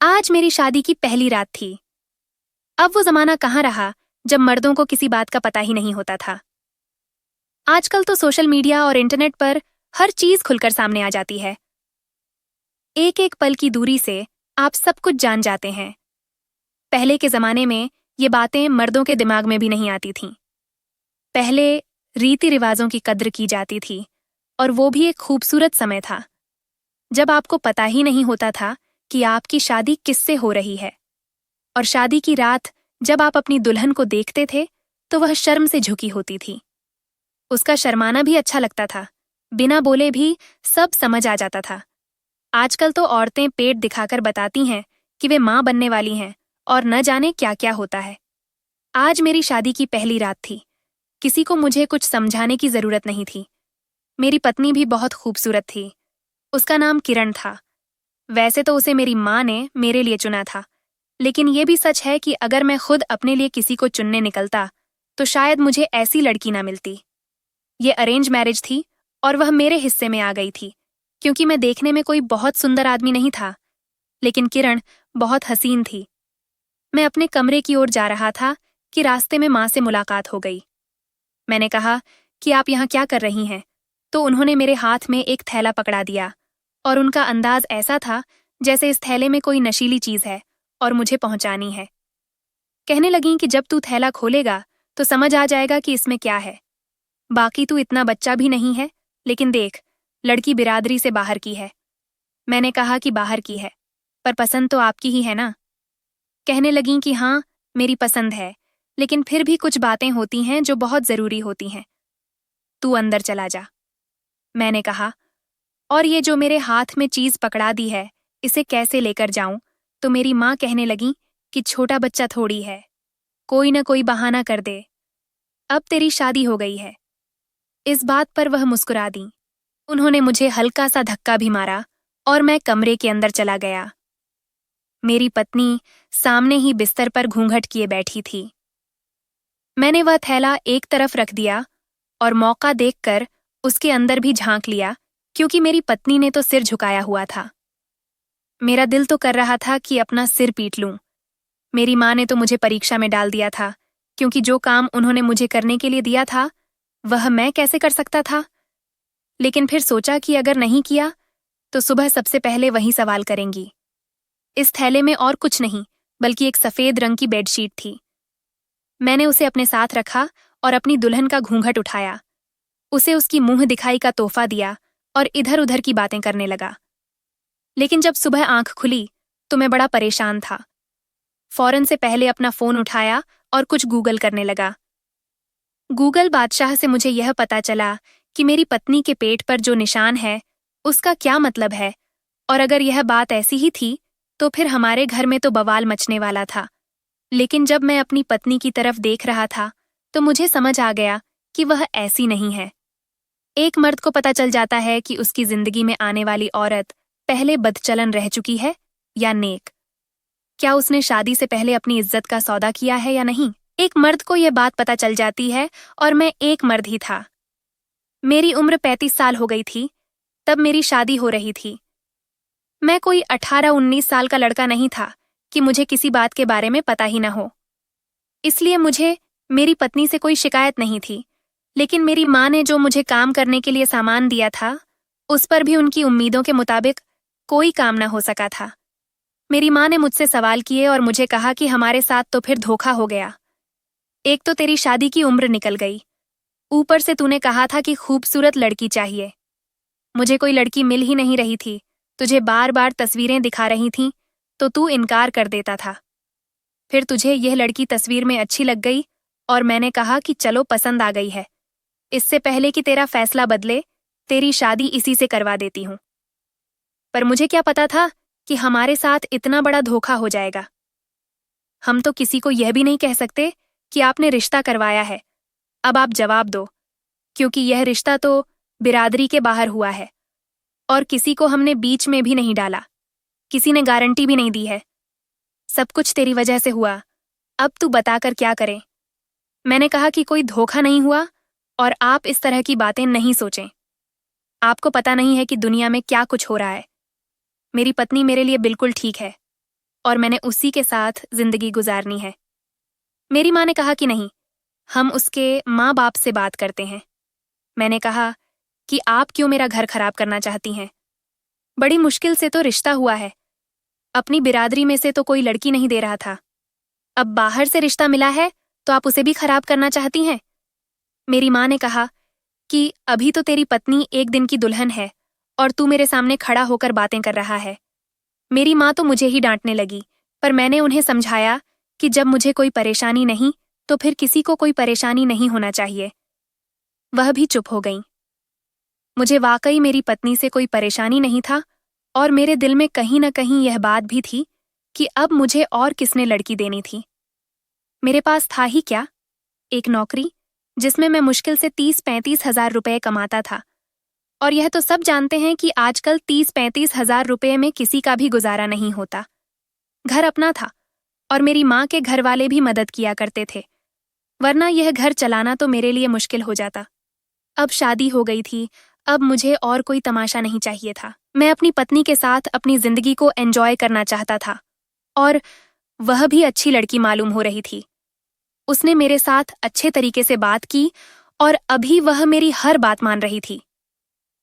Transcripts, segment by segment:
आज मेरी शादी की पहली रात थी। अब वो जमाना कहाँ रहा जब मर्दों को किसी बात का पता ही नहीं होता था। आजकल तो सोशल मीडिया और इंटरनेट पर हर चीज खुलकर सामने आ जाती है। एक एक पल की दूरी से आप सब कुछ जान जाते हैं। पहले के जमाने में ये बातें मर्दों के दिमाग में भी नहीं आती थीं। पहले रीति रिवाजों की कद्र की जाती थी, और वो भी एक खूबसूरत समय था जब आपको पता ही नहीं होता था कि आपकी शादी किससे हो रही है। और शादी की रात जब आप अपनी दुल्हन को देखते थे तो वह शर्म से झुकी होती थी। उसका शर्माना भी अच्छा लगता था, बिना बोले भी सब समझ आ जाता था। आजकल तो औरतें पेट दिखाकर बताती हैं कि वे मां बनने वाली हैं और न जाने क्या क्या होता है। आज मेरी शादी की पहली रात थी। किसी को मुझे कुछ समझाने की जरूरत नहीं थी। मेरी पत्नी भी बहुत खूबसूरत थी। उसका नाम किरण था। वैसे तो उसे मेरी माँ ने मेरे लिए चुना था, लेकिन ये भी सच है कि अगर मैं खुद अपने लिए किसी को चुनने निकलता तो शायद मुझे ऐसी लड़की ना मिलती। ये अरेंज मैरिज थी और वह मेरे हिस्से में आ गई थी, क्योंकि मैं देखने में कोई बहुत सुंदर आदमी नहीं था, लेकिन किरण बहुत हसीन थी। मैं अपने कमरे की ओर जा रहा था कि रास्ते में माँ से मुलाकात हो गई। मैंने कहा कि आप यहाँ क्या कर रही हैं, तो उन्होंने मेरे हाथ में एक थैला पकड़ा दिया, और उनका अंदाज ऐसा था जैसे इस थैले में कोई नशीली चीज है और मुझे पहुंचानी है। कहने लगीं कि जब तू थैला खोलेगा तो समझ आ जाएगा कि इसमें क्या है। बाकी तू इतना बच्चा भी नहीं है, लेकिन देख, लड़की बिरादरी से बाहर की है। मैंने कहा कि बाहर की है, पर पसंद तो आपकी ही है ना। कहने लगीं कि हाँ, मेरी पसंद है, लेकिन फिर भी कुछ बातें होती हैं जो बहुत जरूरी होती हैं। तू अंदर चला जा, मैंने कहा। और ये जो मेरे हाथ में चीज पकड़ा दी है, इसे कैसे लेकर जाऊं? तो मेरी माँ कहने लगी कि छोटा बच्चा थोड़ी है, कोई न कोई बहाना कर दे, अब तेरी शादी हो गई है। इस बात पर वह मुस्कुरा दी। उन्होंने मुझे हल्का सा धक्का भी मारा और मैं कमरे के अंदर चला गया। मेरी पत्नी सामने ही बिस्तर पर घूंघट किए बैठी थी। मैंने वह थैला एक तरफ रख दिया और मौका देखकर उसके अंदर भी झांक लिया, क्योंकि मेरी पत्नी ने तो सिर झुकाया हुआ था। मेरा दिल तो कर रहा था कि अपना सिर पीट लूं। मेरी माँ ने तो मुझे परीक्षा में डाल दिया था, क्योंकि जो काम उन्होंने मुझे करने के लिए दिया था वह मैं कैसे कर सकता था। लेकिन फिर सोचा कि अगर नहीं किया तो सुबह सबसे पहले वही सवाल करेंगी। इस थैले में और कुछ नहीं, बल्कि एक सफेद रंग की बेडशीट थी। मैंने उसे अपने साथ रखा और अपनी दुल्हन का घूंघट उठाया, उसे उसकी मुंह दिखाई का तोहफा दिया और इधर उधर की बातें करने लगा। लेकिन जब सुबह आंख खुली तो मैं बड़ा परेशान था। फौरन से पहले अपना फोन उठाया और कुछ गूगल करने लगा। गूगल बादशाह से मुझे यह पता चला कि मेरी पत्नी के पेट पर जो निशान है उसका क्या मतलब है, और अगर यह बात ऐसी ही थी तो फिर हमारे घर में तो बवाल मचने वाला था। लेकिन जब मैं अपनी पत्नी की तरफ देख रहा था तो मुझे समझ आ गया कि वह ऐसी नहीं है। एक मर्द को पता चल जाता है कि उसकी जिंदगी में आने वाली औरत पहले बदचलन रह चुकी है या नेक। क्या उसने शादी से पहले अपनी इज्जत का सौदा किया है या नहीं। एक मर्द को यह बात पता चल जाती है, और मैं एक मर्द ही था। मेरी उम्र 35 साल हो गई थी, तब मेरी शादी हो रही थी। मैं कोई 18-19 साल का लड़का नहीं था कि मुझे किसी बात के बारे में पता ही न हो। इसलिए मुझे मेरी पत्नी से कोई शिकायत नहीं थी, लेकिन मेरी माँ ने जो मुझे काम करने के लिए सामान दिया था उस पर भी उनकी उम्मीदों के मुताबिक कोई काम न हो सका था। मेरी माँ ने मुझसे सवाल किए और मुझे कहा कि हमारे साथ तो फिर धोखा हो गया। एक तो तेरी शादी की उम्र निकल गई, ऊपर से तूने कहा था कि खूबसूरत लड़की चाहिए। मुझे कोई लड़की मिल ही नहीं रही थी, तुझे बार बार तस्वीरें दिखा रही थीं तो तू इनकार कर देता था। फिर तुझे यह लड़की तस्वीर में अच्छी लग गई और मैंने कहा कि चलो पसंद आ गई है, इससे पहले कि तेरा फैसला बदले तेरी शादी इसी से करवा देती हूँ। पर मुझे क्या पता था कि हमारे साथ इतना बड़ा धोखा हो जाएगा। हम तो किसी को यह भी नहीं कह सकते कि आपने रिश्ता करवाया है। अब आप जवाब दो, क्योंकि यह रिश्ता तो बिरादरी के बाहर हुआ है और किसी को हमने बीच में भी नहीं डाला। किसी ने गारंटी भी नहीं दी है। सब कुछ तेरी वजह से हुआ। अब तू बताकर क्या करें। मैंने कहा कि कोई धोखा नहीं हुआ और आप इस तरह की बातें नहीं सोचें। आपको पता नहीं है कि दुनिया में क्या कुछ हो रहा है। मेरी पत्नी मेरे लिए बिल्कुल ठीक है। और मैंने उसी के साथ जिंदगी गुजारनी है। मेरी माँ ने कहा कि नहीं, हम उसके माँ बाप से बात करते हैं। मैंने कहा कि आप क्यों मेरा घर खराब करना चाहती हैं? बड़ी मुश्किल से तो रिश्ता हुआ है, अपनी बिरादरी में से तो कोई लड़की नहीं दे रहा था, अब बाहर से रिश्ता मिला है तो आप उसे भी खराब करना चाहती हैं? मेरी माँ ने कहा कि अभी तो तेरी पत्नी एक दिन की दुल्हन है और तू मेरे सामने खड़ा होकर बातें कर रहा है। मेरी माँ तो मुझे ही डांटने लगी, पर मैंने उन्हें समझाया कि जब मुझे कोई परेशानी नहीं तो फिर किसी को कोई परेशानी नहीं होना चाहिए। वह भी चुप हो गईं। मुझे वाकई मेरी पत्नी से कोई परेशानी नहीं था और मेरे दिल में कहीं न कहीं यह बात भी थी कि अब मुझे और किसने लड़की देनी थी। मेरे पास था ही क्या, एक नौकरी जिसमें मैं मुश्किल से 30-35 हजार रुपए कमाता था, और यह तो सब जानते हैं कि आजकल 30-35 हजार रुपए में किसी का भी गुजारा नहीं होता। घर अपना था और मेरी माँ के घर वाले भी मदद किया करते थे, वरना यह घर चलाना तो मेरे लिए मुश्किल हो जाता। अब शादी हो गई थी, अब मुझे और कोई तमाशा नहीं चाहिए था। मैं अपनी पत्नी के साथ अपनी जिंदगी को एंजॉय करना चाहता था, और वह भी अच्छी लड़की मालूम हो रही थी। उसने मेरे साथ अच्छे तरीके से बात की और अभी वह मेरी हर बात मान रही थी।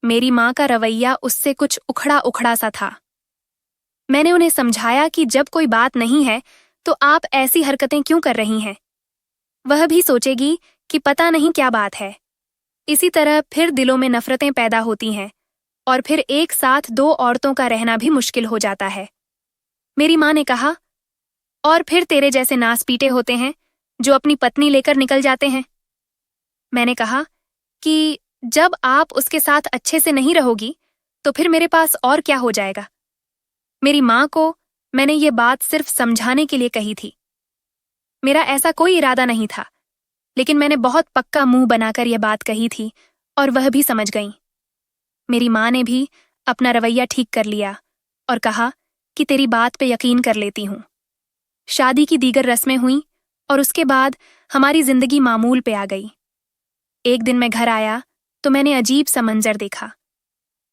मेरी माँ का रवैया उससे कुछ उखड़ा उखड़ा सा था। मैंने उन्हें समझाया कि जब कोई बात नहीं है तो आप ऐसी हरकतें क्यों कर रही हैं? वह भी सोचेगी कि पता नहीं क्या बात है। इसी तरह फिर दिलों में नफरतें पैदा होती हैं और फिर एक साथ दो औरतों का रहना भी मुश्किल हो जाता है। मेरी माँ ने कहा, और फिर तेरे जैसे नास पीटे होते हैं जो अपनी पत्नी लेकर निकल जाते हैं। मैंने कहा कि जब आप उसके साथ अच्छे से नहीं रहोगी तो फिर मेरे पास और क्या हो जाएगा। मेरी माँ को मैंने ये बात सिर्फ समझाने के लिए कही थी। मेरा ऐसा कोई इरादा नहीं था, लेकिन मैंने बहुत पक्का मुंह बनाकर यह बात कही थी और वह भी समझ गईं। मेरी माँ ने भी अपना रवैया ठीक कर लिया और कहा कि तेरी बात पे यकीन कर लेती हूँ। शादी की दीगर रस्में हुईं और उसके बाद हमारी जिंदगी मामूल पे आ गई। एक दिन मैं घर आया तो मैंने अजीब सा मंजर देखा।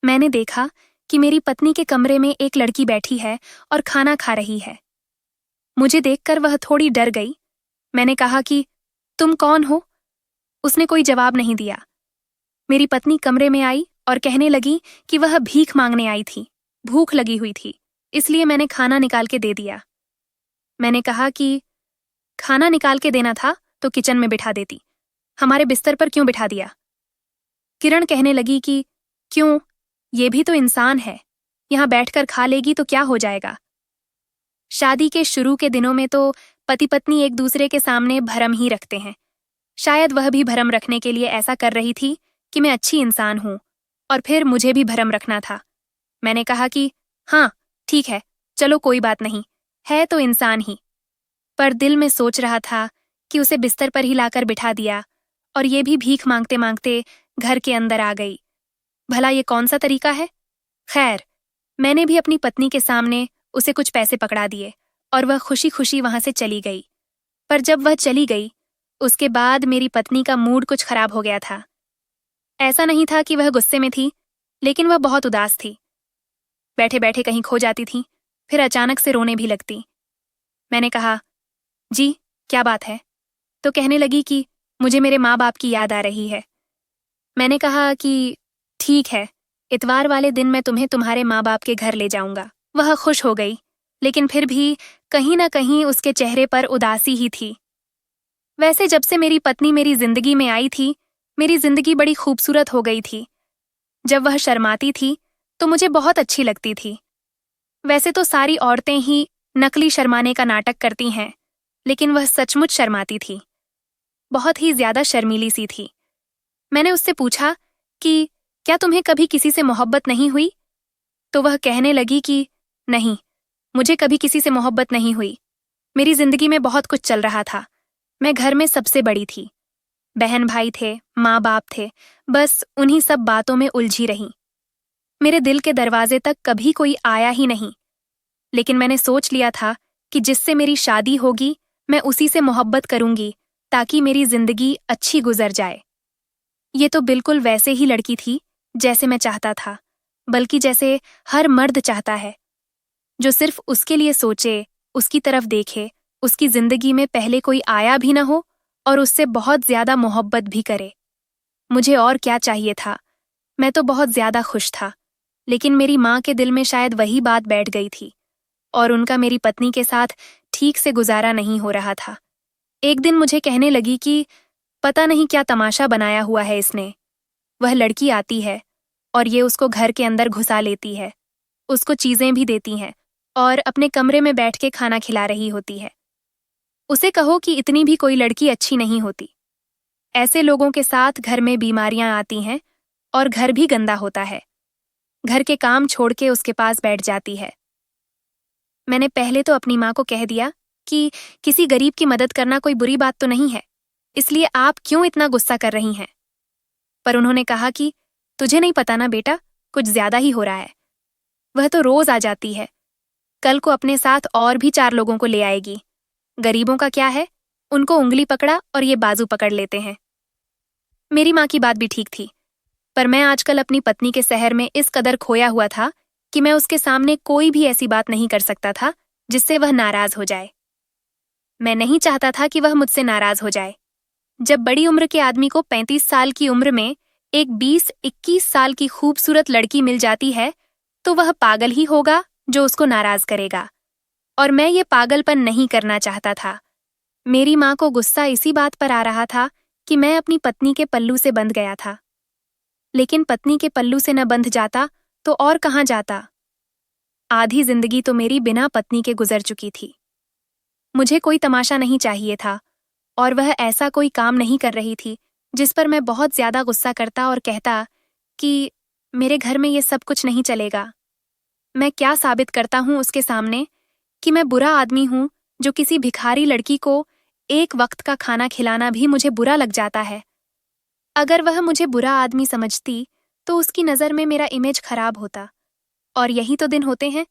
मैंने देखा कि मेरी पत्नी के कमरे में एक लड़की बैठी है और खाना खा रही है। मुझे देखकर वह थोड़ी डर गई। मैंने कहा कि तुम कौन हो? उसने कोई जवाब नहीं दिया। मेरी पत्नी कमरे में आई और कहने लगी कि वह भीख मांगने आई थी, भूख लगी हुई थी, इसलिए मैंने खाना निकाल के दे दिया। मैंने कहा कि खाना निकाल के देना था तो किचन में बिठा देती, हमारे बिस्तर पर क्यों बिठा दिया? किरण कहने लगी कि क्यों, ये भी तो इंसान है, यहां बैठकर खा लेगी तो क्या हो जाएगा। शादी के शुरू के दिनों में तो पति पत्नी एक दूसरे के सामने भरम ही रखते हैं। शायद वह भी भरम रखने के लिए ऐसा कर रही थी कि मैं अच्छी इंसान हूं, और फिर मुझे भी भरम रखना था। मैंने कहा कि हाँ ठीक है, चलो कोई बात नहीं, है तो इंसान ही। पर दिल में सोच रहा था कि उसे बिस्तर पर ही लाकर बिठा दिया और ये भी भीख मांगते मांगते घर के अंदर आ गई। भला ये कौन सा तरीका है? खैर, मैंने भी अपनी पत्नी के सामने उसे कुछ पैसे पकड़ा दिए और वह खुशी खुशी वहां से चली गई। पर जब वह चली गई उसके बाद मेरी पत्नी का मूड कुछ खराब हो गया था। ऐसा नहीं था कि वह गुस्से में थी, लेकिन वह बहुत उदास थी। बैठे बैठे कहीं खो जाती थी, फिर अचानक से रोने भी लगती। मैंने कहा, जी क्या बात है? तो कहने लगी कि मुझे मेरे माँ बाप की याद आ रही है। मैंने कहा कि ठीक है, इतवार वाले दिन मैं तुम्हें तुम्हारे माँ बाप के घर ले जाऊंगा। वह खुश हो गई, लेकिन फिर भी कहीं ना कहीं उसके चेहरे पर उदासी ही थी। वैसे जब से मेरी पत्नी मेरी जिंदगी में आई थी, मेरी जिंदगी बड़ी खूबसूरत हो गई थी। जब वह शर्माती थी तो मुझे बहुत अच्छी लगती थी। वैसे तो सारी औरतें ही नकली शर्माने का नाटक करती हैं, लेकिन वह सचमुच शर्माती थी, बहुत ही ज्यादा शर्मीली सी थी। मैंने उससे पूछा कि क्या तुम्हें कभी किसी से मोहब्बत नहीं हुई? तो वह कहने लगी कि नहीं, मुझे कभी किसी से मोहब्बत नहीं हुई। मेरी जिंदगी में बहुत कुछ चल रहा था। मैं घर में सबसे बड़ी थी, बहन भाई थे, माँ बाप थे, बस उन्हीं सब बातों में उलझी रही। मेरे दिल के दरवाजे तक कभी कोई आया ही नहीं। लेकिन मैंने सोच लिया था कि जिससे मेरी शादी होगी मैं उसी से मोहब्बत करूंगी ताकि मेरी जिंदगी अच्छी गुजर जाए। ये तो बिल्कुल वैसे ही लड़की थी जैसे मैं चाहता था, बल्कि जैसे हर मर्द चाहता है, जो सिर्फ उसके लिए सोचे, उसकी तरफ देखे, उसकी जिंदगी में पहले कोई आया भी न हो और उससे बहुत ज्यादा मोहब्बत भी करे। मुझे और क्या चाहिए था? मैं तो बहुत ज्यादा खुश था, लेकिन मेरी माँ के दिल में शायद वही बात बैठ गई थी और उनका मेरी पत्नी के साथ ठीक से गुजारा नहीं हो रहा था। एक दिन मुझे कहने लगी कि पता नहीं क्या तमाशा बनाया हुआ है इसने। वह लड़की आती है और ये उसको घर के अंदर घुसा लेती है, उसको चीजें भी देती हैं और अपने कमरे में बैठ के खाना खिला रही होती है। उसे कहो कि इतनी भी कोई लड़की अच्छी नहीं होती। ऐसे लोगों के साथ घर में बीमारियां आती हैं और घर भी गंदा होता है। घर के काम छोड़ के उसके पास बैठ जाती है। मैंने पहले तो अपनी माँ को कह दिया कि किसी गरीब की मदद करना कोई बुरी बात तो नहीं है, इसलिए आप क्यों इतना गुस्सा कर रही हैं? पर उन्होंने कहा कि तुझे नहीं पता ना बेटा, कुछ ज्यादा ही हो रहा है। वह तो रोज आ जाती है, कल को अपने साथ और भी 4 लोगों को ले आएगी। गरीबों का क्या है, उनको उंगली पकड़ा और ये बाजू पकड़ लेते हैं। मेरी माँ की बात भी ठीक थी, पर मैं आजकल अपनी पत्नी के सहर में इस कदर खोया हुआ था कि मैं उसके सामने कोई भी ऐसी बात नहीं कर सकता था जिससे वह नाराज हो जाए। मैं नहीं चाहता था कि वह मुझसे नाराज हो जाए। जब बड़ी उम्र के आदमी को 35 साल की उम्र में एक 20-21 साल की खूबसूरत लड़की मिल जाती है, तो वह पागल ही होगा जो उसको नाराज करेगा, और मैं ये पागलपन नहीं करना चाहता था। मेरी माँ को गुस्सा इसी बात पर आ रहा था कि मैं अपनी पत्नी के पल्लू से बंध गया था। लेकिन पत्नी के पल्लू से न बंध जाता तो और कहाँ जाता। आधी जिंदगी तो मेरी बिना पत्नी के गुजर चुकी थी। मुझे कोई तमाशा नहीं चाहिए था और वह ऐसा कोई काम नहीं कर रही थी जिस पर मैं बहुत ज्यादा गुस्सा करता और कहता कि मेरे घर में ये सब कुछ नहीं चलेगा। मैं क्या साबित करता हूँ उसके सामने कि मैं बुरा आदमी हूँ जो किसी भिखारी लड़की को एक वक्त का खाना खिलाना भी मुझे बुरा लग जाता है। अगर वह मुझे बुरा आदमी समझती तो उसकी नज़र में मेरा इमेज खराब होता, और यही तो दिन होते हैं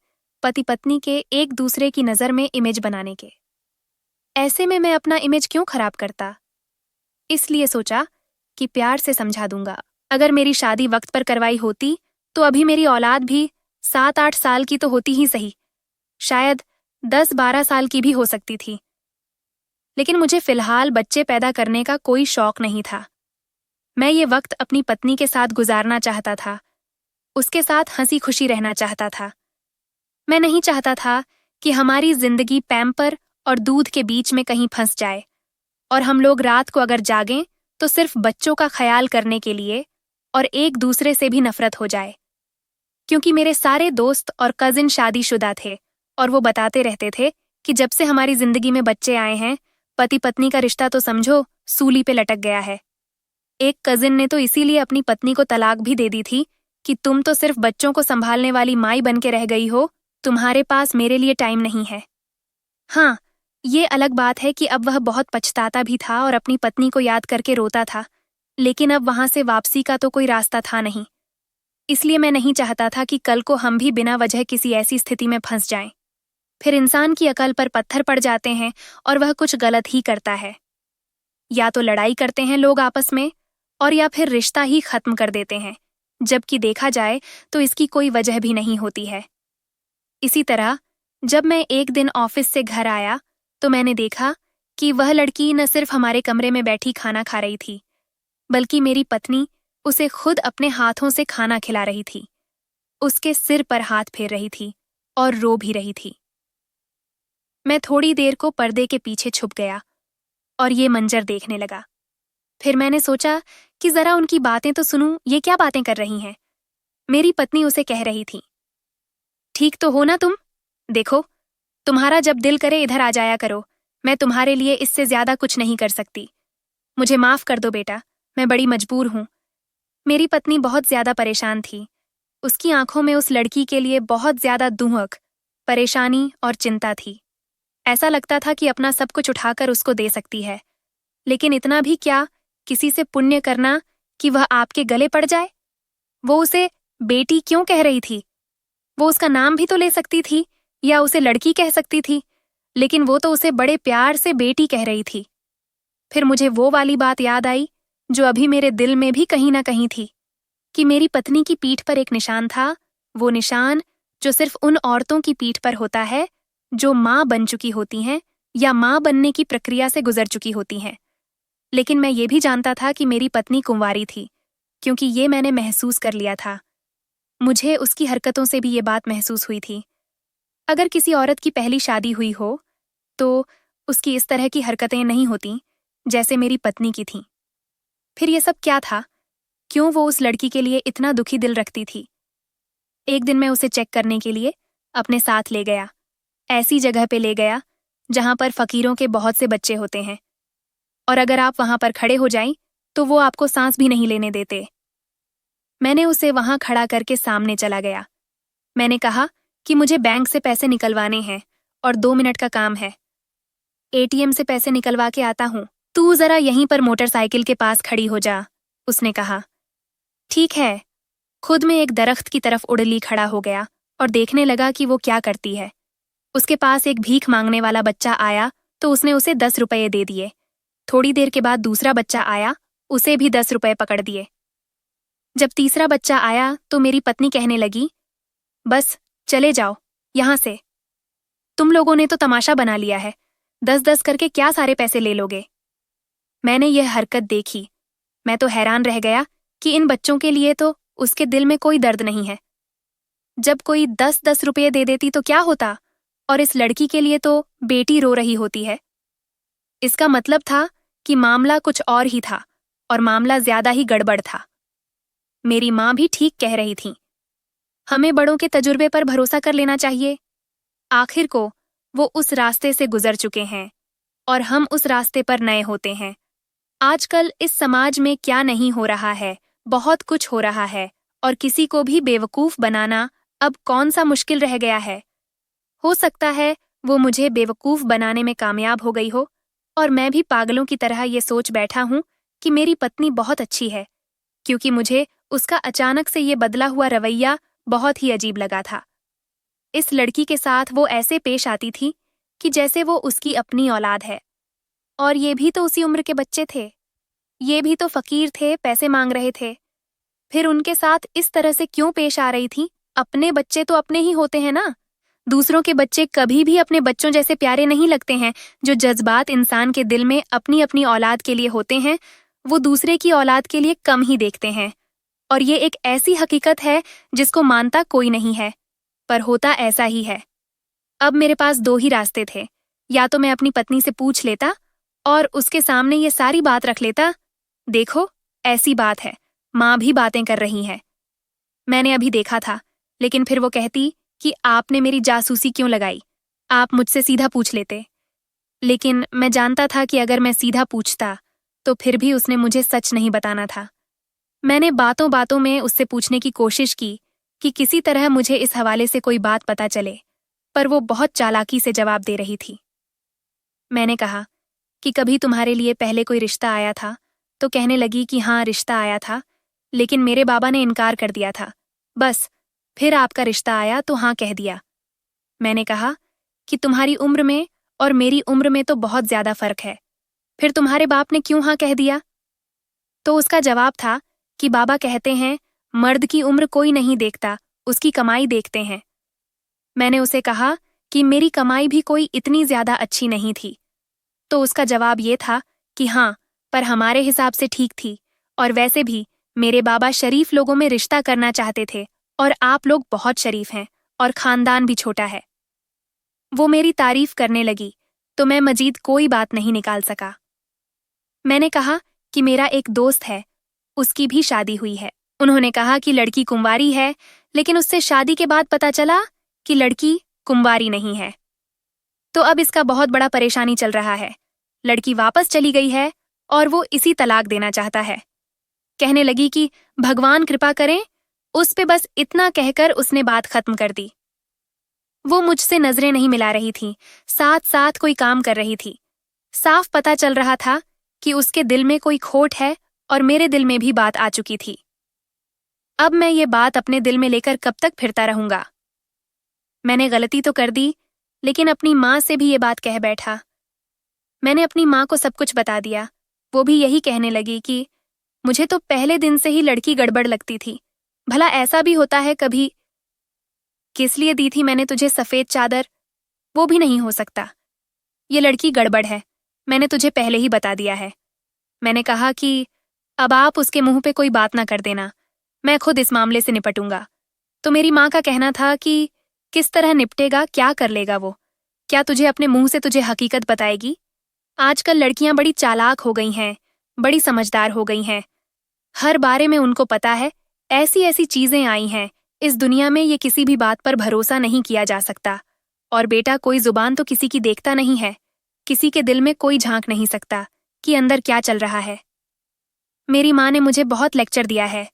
पति पत्नी के एक दूसरे की नज़र में इमेज बनाने के। ऐसे में मैं अपना इमेज क्यों खराब करता? इसलिए सोचा कि प्यार से समझा दूंगा। अगर मेरी शादी वक्त पर करवाई होती तो अभी मेरी औलाद भी 7-8 साल की तो होती ही सही, शायद 10-12 साल की भी हो सकती थी। लेकिन मुझे फिलहाल बच्चे पैदा करने का कोई शौक नहीं था। मैं ये वक्त अपनी पत्नी के साथ गुजारना चाहता था, उसके साथ हंसी खुशी रहना चाहता था। मैं नहीं चाहता था कि हमारी जिंदगी पैम्पर और दूध के बीच में कहीं फंस जाए और हम लोग रात को अगर जागें तो सिर्फ बच्चों का ख्याल करने के लिए और एक दूसरे से भी नफरत हो जाए। क्योंकि मेरे सारे दोस्त और कजिन शादीशुदा थे और वो बताते रहते थे कि जब से हमारी जिंदगी में बच्चे आए हैं, पति पत्नी का रिश्ता तो समझो सूली पे लटक गया है। एक कजिन ने तो इसीलिए अपनी पत्नी को तलाक भी दे दी थी कि तुम तो सिर्फ बच्चों को संभालने वाली माई बन के रह गई हो, तुम्हारे पास मेरे लिए टाइम नहीं है। हाँ, ये अलग बात है कि अब वह बहुत पछताता भी था और अपनी पत्नी को याद करके रोता था, लेकिन अब वहां से वापसी का तो कोई रास्ता था नहीं। इसलिए मैं नहीं चाहता था कि कल को हम भी बिना वजह किसी ऐसी स्थिति में फंस जाएं। फिर इंसान की अकल पर पत्थर पड़ जाते हैं और वह कुछ गलत ही करता है। या तो लड़ाई करते हैं लोग आपस में, और या फिर रिश्ता ही खत्म कर देते हैं, जबकि देखा जाए तो इसकी कोई वजह भी नहीं होती है। इसी तरह जब मैं एक दिन ऑफिस से घर आया तो मैंने देखा कि वह लड़की न सिर्फ हमारे कमरे में बैठी खाना खा रही थी, बल्कि मेरी पत्नी उसे खुद अपने हाथों से खाना खिला रही थी, उसके सिर पर हाथ फेर रही थी और रो भी रही थी। मैं थोड़ी देर को पर्दे के पीछे छुप गया और ये मंजर देखने लगा। फिर मैंने सोचा कि जरा उनकी बातें तो सुनूं, ये क्या बातें कर रही हैं। मेरी पत्नी उसे कह रही थी, ठीक तो हो ना तुम? देखो, तुम्हारा जब दिल करे इधर आ जाया करो, मैं तुम्हारे लिए इससे ज्यादा कुछ नहीं कर सकती। मुझे माफ कर दो बेटा, मैं बड़ी मजबूर हूं। मेरी पत्नी बहुत ज्यादा परेशान थी। उसकी आंखों में उस लड़की के लिए बहुत ज्यादा दुहक, परेशानी और चिंता थी। ऐसा लगता था कि अपना सब कुछ उठाकर उसको दे सकती है, लेकिन इतना भी क्या, किसी से पुण्य करना कि वह आपके गले पड़ जाए। वो उसे बेटी क्यों कह रही थी? वो उसका नाम भी तो ले सकती थी या उसे लड़की कह सकती थी, लेकिन वो तो उसे बड़े प्यार से बेटी कह रही थी। फिर मुझे वो वाली बात याद आई जो अभी मेरे दिल में भी कहीं ना कहीं थी, कि मेरी पत्नी की पीठ पर एक निशान था, वो निशान जो सिर्फ उन औरतों की पीठ पर होता है जो माँ बन चुकी होती हैं या माँ बनने की प्रक्रिया से गुजर चुकी होती हैं। लेकिन मैं ये भी जानता था कि मेरी पत्नी कुंवारी थी, क्योंकि ये मैंने महसूस कर लिया था। मुझे उसकी हरकतों से भी ये बात महसूस हुई थी। अगर किसी औरत की पहली शादी हुई हो, तो उसकी इस तरह की हरकतें नहीं होती, जैसे मेरी पत्नी की थीं। फिर ये सब क्या था? क्यों वो उस लड़की के लिए इतना दुखी दिल रखती थी? एक दिन मैं उसे चेक करने के लिए अपने साथ ले गया। ऐसी जगह पे ले गया जहां पर फकीरों के बहुत से बच्चे होते हैं, और अगर आप वहां पर खड़े हो जाएं तो वो आपको सांस भी नहीं लेने देते। मैंने उसे वहां खड़ा करके सामने चला गया। मैंने कहा कि मुझे बैंक से पैसे निकलवाने हैं और 2 मिनट का काम है। एटीएम से पैसे निकलवा के आता हूं, तू जरा यहीं पर मोटरसाइकिल के पास खड़ी हो जा, उसने कहा। ठीक है। खुद में एक दरख्त की तरफ उड़ली खड़ा हो गया और देखने लगा कि वो क्या करती है। उसके पास एक भीख मांगने वाला बच्चा आया तो उसने उसे 10 रुपये दे दिए। थोड़ी देर के बाद दूसरा बच्चा आया, उसे भी 10 रुपये पकड़ दिए। जब तीसरा बच्चा आया तो मेरी पत्नी कहने लगी, बस चले जाओ यहां से, तुम लोगों ने तो तमाशा बना लिया है, 10-10 करके क्या सारे पैसे ले लोगे। मैंने यह हरकत देखी। मैं तो हैरान रह गया कि इन बच्चों के लिए तो उसके दिल में कोई दर्द नहीं है। जब कोई 10-10 रुपये दे देती तो क्या होता, और इस लड़की के लिए तो बेटी रो रही होती है। इसका मतलब था कि मामला कुछ और ही था, और मामला ज्यादा ही गड़बड़ था। मेरी माँ भी ठीक कह रही थी। हमें बड़ों के तजुर्बे पर भरोसा कर लेना चाहिए। आखिर को वो उस रास्ते से गुजर चुके हैं और हम उस रास्ते पर नए होते हैं। आजकल इस समाज में क्या नहीं हो रहा है, बहुत कुछ हो रहा है, और किसी को भी बेवकूफ बनाना अब कौन सा मुश्किल रह गया है। हो सकता है वो मुझे बेवकूफ बनाने में कामयाब हो गई हो, और मैं भी पागलों की तरह ये सोच बैठा हूं कि मेरी पत्नी बहुत अच्छी है, क्योंकि मुझे उसका अचानक से ये बदला हुआ रवैया बहुत ही अजीब लगा था। इस लड़की के साथ वो ऐसे पेश आती थी कि जैसे वो उसकी अपनी औलाद है। और ये भी तो उसी उम्र के बच्चे थे। ये भी तो फकीर थे, पैसे मांग रहे थे। फिर उनके साथ इस तरह से क्यों पेश आ रही थी? अपने बच्चे तो अपने ही होते हैं ना। दूसरों के बच्चे कभी भी अपने बच्चों जैसे प्यारे नहीं लगते हैं। जो जज्बात इंसान के दिल में अपनी अपनी औलाद के लिए होते हैं, वो दूसरे की औलाद के लिए कम ही देखते हैं। और ये एक ऐसी हकीकत है जिसको मानता कोई नहीं है, पर होता ऐसा ही है। अब मेरे पास 2 ही रास्ते थे। या तो मैं अपनी पत्नी से पूछ लेता और उसके सामने ये सारी बात रख लेता, देखो ऐसी बात है, माँ भी बातें कर रही हैं, मैंने अभी देखा था। लेकिन फिर वो कहती कि आपने मेरी जासूसी क्यों लगाई, आप मुझसे सीधा पूछ लेते। लेकिन मैं जानता था कि अगर मैं सीधा पूछता तो फिर भी उसने मुझे सच नहीं बताना था। मैंने बातों बातों में उससे पूछने की कोशिश की कि किसी तरह मुझे इस हवाले से कोई बात पता चले, पर वो बहुत चालाकी से जवाब दे रही थी। मैंने कहा कि कभी तुम्हारे लिए पहले कोई रिश्ता आया था? तो कहने लगी कि हाँ, रिश्ता आया था, लेकिन मेरे बाबा ने इनकार कर दिया था। बस फिर आपका रिश्ता आया तो हाँ कह दिया। मैंने कहा कि तुम्हारी उम्र में और मेरी उम्र में तो बहुत ज्यादा फर्क है, फिर तुम्हारे बाप ने क्यों हाँ कह दिया? तो उसका जवाब था कि बाबा कहते हैं मर्द की उम्र कोई नहीं देखता, उसकी कमाई देखते हैं। मैंने उसे कहा कि मेरी कमाई भी कोई इतनी ज्यादा अच्छी नहीं थी। तो उसका जवाब ये था कि हाँ, पर हमारे हिसाब से ठीक थी, और वैसे भी मेरे बाबा शरीफ लोगों में रिश्ता करना चाहते थे, और आप लोग बहुत शरीफ हैं और खानदान भी छोटा है। वो मेरी तारीफ करने लगी तो मैं मजीद कोई बात नहीं निकाल सका। मैंने कहा कि मेरा एक दोस्त है, उसकी भी शादी हुई है। उन्होंने कहा कि लड़की कुंवारी है, लेकिन उससे शादी के बाद पता चला कि लड़की कुंवारी नहीं है। तो अब इसका बहुत बड़ा परेशानी चल रहा है। लड़की वापस चली गई है और वो इसी तलाक देना चाहता है। कहने लगी कि भगवान कृपा करें, उस पे बस इतना कहकर उसने बात खत्म कर दी। वो मुझसे नजरें नहीं मिला रही थी, साथ साथ कोई काम कर रही थी। साफ पता चल रहा था कि उसके दिल में कोई खोट है, और मेरे दिल में भी बात आ चुकी थी। अब मैं ये बात अपने दिल में लेकर कब तक फिरता रहूंगा? मैंने गलती तो कर दी, लेकिन अपनी माँ से भी ये बात कह बैठा। मैंने अपनी माँ को सब कुछ बता दिया। वो भी यही कहने लगी कि मुझे तो पहले दिन से ही लड़की गड़बड़ लगती थी। भला ऐसा भी होता है कभी? किस लिए दी थी मैंने तुझे सफेद चादर? वो भी नहीं हो सकता। ये लड़की गड़बड़ है, मैंने तुझे पहले ही बता दिया है। मैंने कहा कि अब आप उसके मुंह पे कोई बात ना कर देना, मैं खुद इस मामले से निपटूंगा। तो मेरी माँ का कहना था कि किस तरह निपटेगा, क्या कर लेगा वो? क्या तुझे अपने मुंह से तुझे हकीकत बताएगी? आजकल लड़कियां बड़ी चालाक हो गई हैं, बड़ी समझदार हो गई हैं। हर बारे में उनको पता है, ऐसी ऐसी चीजें आई हैं, इस दुनिया में ये किसी भी बात पर भरोसा नहीं किया जा सकता। और बेटा, कोई जुबान तो किसी की देखता नहीं है, किसी के दिल में कोई झांक नहीं सकता कि अंदर क्या चल रहा है। मेरी माँ ने मुझे बहुत लेक्चर दिया है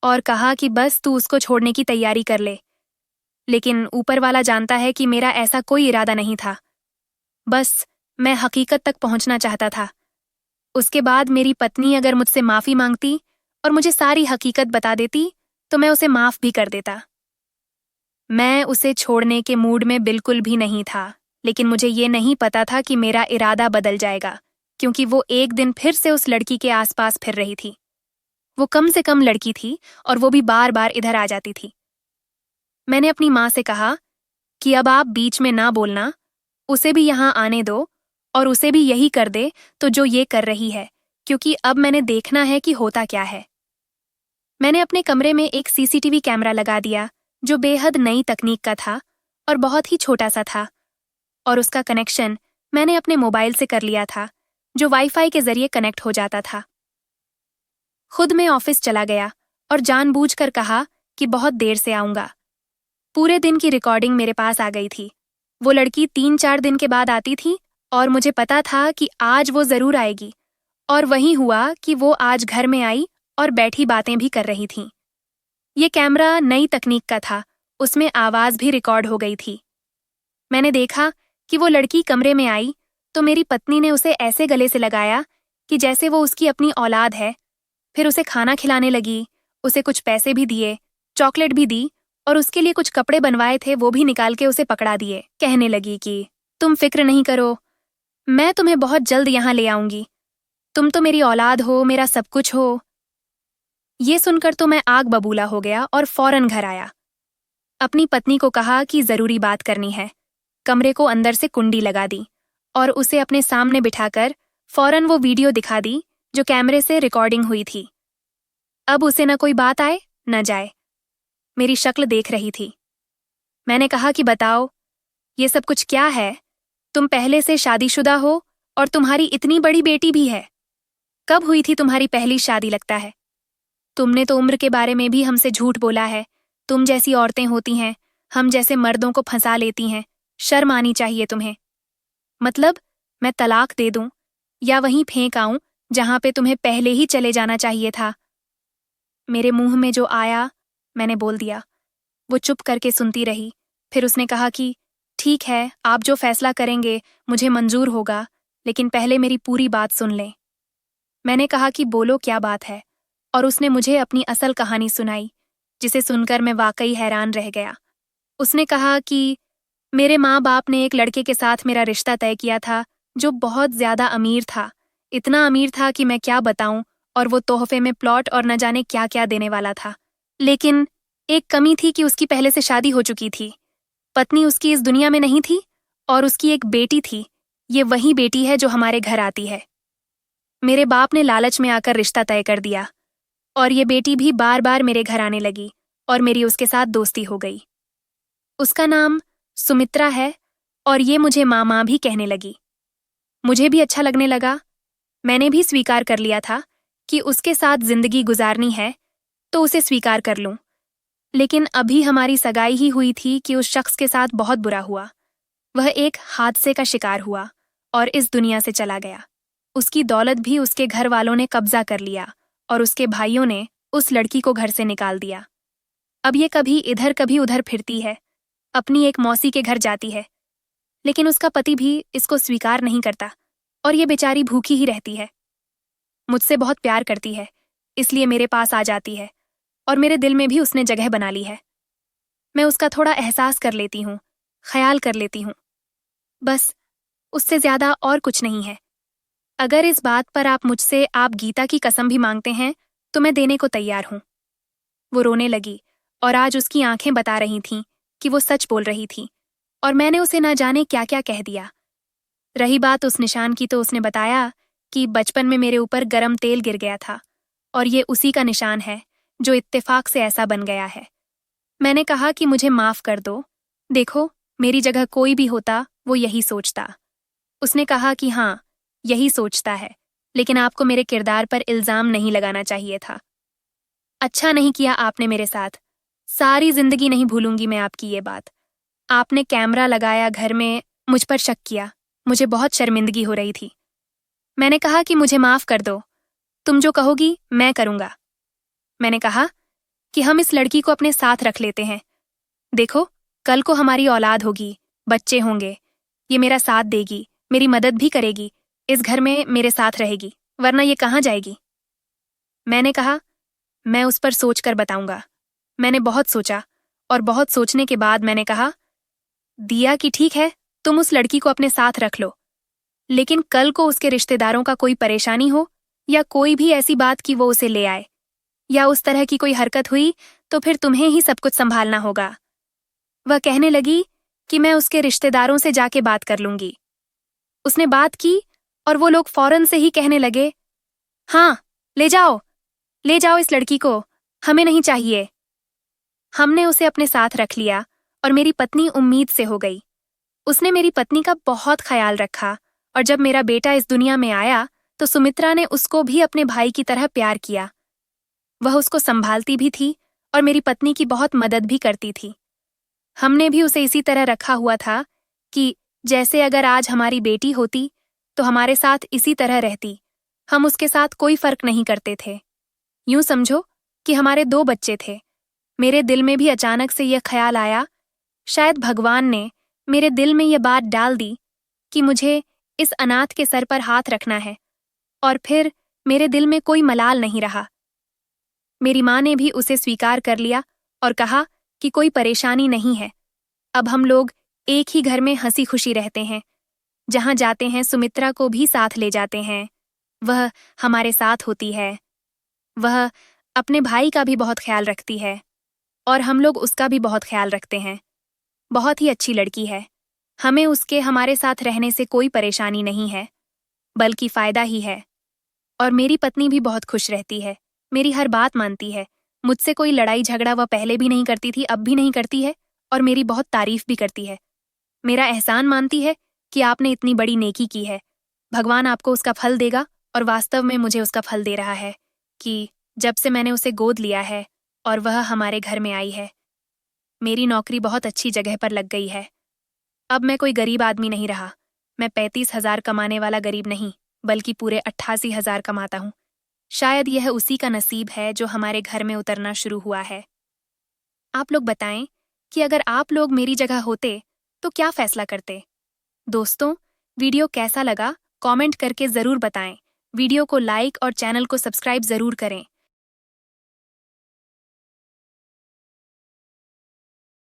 और कहा कि बस तू उसको छोड़ने की तैयारी कर ले। लेकिन ऊपर वाला जानता है कि मेरा ऐसा कोई इरादा नहीं था। बस मैं हकीकत तक पहुंचना चाहता था। उसके बाद मेरी पत्नी अगर मुझसे माफी मांगती और मुझे सारी हकीकत बता देती तो मैं उसे माफ भी कर देता। मैं उसे छोड़ने के मूड में बिल्कुल भी नहीं था, लेकिन मुझे ये नहीं पता था कि मेरा इरादा बदल जाएगा, क्योंकि वो एक दिन फिर से उस लड़की के आसपास फिर रही थी। वो कम से कम लड़की थी और वो भी बार बार इधर आ जाती थी। मैंने अपनी माँ से कहा कि अब आप बीच में ना बोलना, उसे भी यहाँ आने दो और उसे भी यही कर दे तो जो ये कर रही है, क्योंकि अब मैंने देखना है कि होता क्या है। मैंने अपने कमरे में एक सीसीटीवी कैमरा लगा दिया जो बेहद नई तकनीक का था और बहुत ही छोटा सा था, और उसका कनेक्शन मैंने अपने मोबाइल से कर लिया था, जो वाईफाई के जरिए कनेक्ट हो जाता था। खुद मैं ऑफिस चला गया और जानबूझकर कहा कि बहुत देर से आऊंगा। पूरे दिन की रिकॉर्डिंग मेरे पास आ गई थी। वो लड़की 3-4 दिन के बाद आती थी और मुझे पता था कि आज वो जरूर आएगी, और वही हुआ कि वो आज घर में आई और बैठी बातें भी कर रही थी। ये कैमरा नई तकनीक का था, उसमें आवाज भी रिकॉर्ड हो गई थी। मैंने देखा कि वो लड़की कमरे में आई तो मेरी पत्नी ने उसे ऐसे गले से लगाया कि जैसे वो उसकी अपनी औलाद है। फिर उसे खाना खिलाने लगी, उसे कुछ पैसे भी दिए, चॉकलेट भी दी, और उसके लिए कुछ कपड़े बनवाए थे वो भी निकाल के उसे पकड़ा दिए। कहने लगी कि तुम फिक्र नहीं करो, मैं तुम्हें बहुत जल्द यहाँ ले आऊंगी, तुम तो मेरी औलाद हो, मेरा सब कुछ हो। ये सुनकर तो मैं आग बबूला हो गया और फौरन घर आया। अपनी पत्नी को कहा कि जरूरी बात करनी है। कमरे को अंदर से कुंडी लगा दी और उसे अपने सामने बिठाकर फौरन वो वीडियो दिखा दी जो कैमरे से रिकॉर्डिंग हुई थी। अब उसे न कोई बात आए न जाए, मेरी शक्ल देख रही थी। मैंने कहा कि बताओ, ये सब कुछ क्या है? तुम पहले से शादीशुदा हो और तुम्हारी इतनी बड़ी बेटी भी है। कब हुई थी तुम्हारी पहली शादी लगता है? तुमने तो उम्र के बारे में भी हमसे झूठ बोला है। तुम जैसी औरतें होती हैं, हम जैसे मर्दों को फंसा लेती हैं। शर्म आनी चाहिए तुम्हें। मतलब मैं तलाक दे दूं या वहीं फेंक आऊं जहां पे तुम्हें पहले ही चले जाना चाहिए था? मेरे मुंह में जो आया मैंने बोल दिया। वो चुप करके सुनती रही। फिर उसने कहा कि ठीक है, आप जो फैसला करेंगे मुझे मंजूर होगा, लेकिन पहले मेरी पूरी बात सुन लें। मैंने कहा कि बोलो क्या बात है, और उसने मुझे अपनी असल कहानी सुनाई, जिसे सुनकर मैं वाकई हैरान रह गया। उसने कहा कि मेरे माँ बाप ने एक लड़के के साथ मेरा रिश्ता तय किया था जो बहुत ज्यादा अमीर था। इतना अमीर था कि मैं क्या बताऊं, और वो तोहफे में प्लॉट और न जाने क्या क्या देने वाला था। लेकिन एक कमी थी कि उसकी पहले से शादी हो चुकी थी। पत्नी उसकी इस दुनिया में नहीं थी और उसकी एक बेटी थी। ये वही बेटी है जो हमारे घर आती है। मेरे बाप ने लालच में आकर रिश्ता तय कर दिया और ये बेटी भी बार बार मेरे घर आने लगी और मेरी उसके साथ दोस्ती हो गई। उसका नाम सुमित्रा है और ये मुझे माँ भी कहने लगी। मुझे भी अच्छा लगने लगा। मैंने भी स्वीकार कर लिया था कि उसके साथ जिंदगी गुजारनी है तो उसे स्वीकार कर लूं। लेकिन अभी हमारी सगाई ही हुई थी कि उस शख्स के साथ बहुत बुरा हुआ। वह एक हादसे का शिकार हुआ और इस दुनिया से चला गया। उसकी दौलत भी उसके घर वालों ने कब्जा कर लिया और उसके भाइयों ने उस लड़की को घर से निकाल दिया। अब ये कभी इधर कभी उधर फिरती है, अपनी एक मौसी के घर जाती है, लेकिन उसका पति भी इसको स्वीकार नहीं करता और ये बेचारी भूखी ही रहती है। मुझसे बहुत प्यार करती है, इसलिए मेरे पास आ जाती है और मेरे दिल में भी उसने जगह बना ली है। मैं उसका थोड़ा एहसास कर लेती हूँ, ख्याल कर लेती हूँ, बस उससे ज्यादा और कुछ नहीं है। अगर इस बात पर आप गीता की कसम भी मांगते हैं तो मैं देने को तैयार हूं। वो रोने लगी और आज उसकी आंखें बता रही थीं कि वो सच बोल रही थी। और मैंने उसे ना जाने क्या क्या कह दिया। रही बात उस निशान की, तो उसने बताया कि बचपन में मेरे ऊपर गरम तेल गिर गया था और ये उसी का निशान है जो इत्तेफाक से ऐसा बन गया है। मैंने कहा कि मुझे माफ कर दो, देखो मेरी जगह कोई भी होता वो यही सोचता। उसने कहा कि हाँ, यही सोचता है, लेकिन आपको मेरे किरदार पर इल्जाम नहीं लगाना चाहिए था। अच्छा नहीं किया आपने मेरे साथ। सारी जिंदगी नहीं भूलूंगी मैं आपकी ये बात। आपने कैमरा लगाया घर में, मुझ पर शक किया, मुझे बहुत शर्मिंदगी हो रही थी। मैंने कहा कि मुझे माफ कर दो, तुम जो कहोगी मैं करूंगा। मैंने कहा कि हम इस लड़की को अपने साथ रख लेते हैं। देखो, कल को हमारी औलाद होगी, बच्चे होंगे, ये मेरा साथ देगी, मेरी मदद भी करेगी, इस घर में मेरे साथ रहेगी, वरना ये कहाँ जाएगी। मैंने कहा, मैं उस पर सोच कर बताऊंगा। मैंने बहुत सोचा और बहुत सोचने के बाद मैंने कहा, दिया कि ठीक है, तुम उस लड़की को अपने साथ रख लो, लेकिन कल को उसके रिश्तेदारों का कोई परेशानी हो या कोई भी ऐसी बात कि वो उसे ले आए या उस तरह की कोई हरकत हुई, तो फिर तुम्हें ही सब कुछ संभालना होगा। वह कहने लगी कि मैं उसके रिश्तेदारों से जाके बात कर लूंगी। उसने बात की और वो लोग फौरन से ही कहने लगे, हाँ, ले जाओ इस लड़की को, हमें नहीं चाहिए। हमने उसे अपने साथ रख लिया और मेरी पत्नी उम्मीद से हो गई। उसने मेरी पत्नी का बहुत ख्याल रखा और जब मेरा बेटा इस दुनिया में आया तो सुमित्रा ने उसको भी अपने भाई की तरह प्यार किया। वह उसको संभालती भी थी और मेरी पत्नी की बहुत मदद भी करती थी। हमने भी उसे इसी तरह रखा हुआ था कि जैसे अगर आज हमारी बेटी होती तो हमारे साथ इसी तरह रहती। हम उसके साथ कोई फर्क नहीं करते थे। यूं समझो कि हमारे 2 बच्चे थे। मेरे दिल में भी अचानक से यह ख्याल आया, शायद भगवान ने मेरे दिल में यह बात डाल दी कि मुझे इस अनाथ के सर पर हाथ रखना है, और फिर मेरे दिल में कोई मलाल नहीं रहा। मेरी माँ ने भी उसे स्वीकार कर लिया और कहा कि कोई परेशानी नहीं है, अब हम लोग एक ही घर में हंसी खुशी रहते हैं। जहां जाते हैं सुमित्रा को भी साथ ले जाते हैं, वह हमारे साथ होती है। वह अपने भाई का भी बहुत ख्याल रखती है और हम लोग उसका भी बहुत ख्याल रखते हैं। बहुत ही अच्छी लड़की है। हमें उसके हमारे साथ रहने से कोई परेशानी नहीं है, बल्कि फायदा ही है। और मेरी पत्नी भी बहुत खुश रहती है, मेरी हर बात मानती है। मुझसे कोई लड़ाई झगड़ा वह पहले भी नहीं करती थी, अब भी नहीं करती है, और मेरी बहुत तारीफ भी करती है। मेरा एहसान मानती है कि आपने इतनी बड़ी नेकी की है, भगवान आपको उसका फल देगा, और वास्तव में मुझे उसका फल दे रहा है कि जब से मैंने उसे गोद लिया है और वह हमारे घर में आई है, मेरी नौकरी बहुत अच्छी जगह पर लग गई है। अब मैं कोई गरीब आदमी नहीं रहा। मैं 35,000 कमाने वाला गरीब नहीं, बल्कि पूरे 88,000 कमाता हूँ। शायद यह उसी का नसीब है जो हमारे घर में उतरना शुरू हुआ है। आप लोग बताएं कि अगर आप लोग मेरी जगह होते तो क्या फैसला करते। दोस्तों, वीडियो कैसा लगा कमेंट करके जरूर बताएं। वीडियो को लाइक और चैनल को सब्सक्राइब जरूर करें।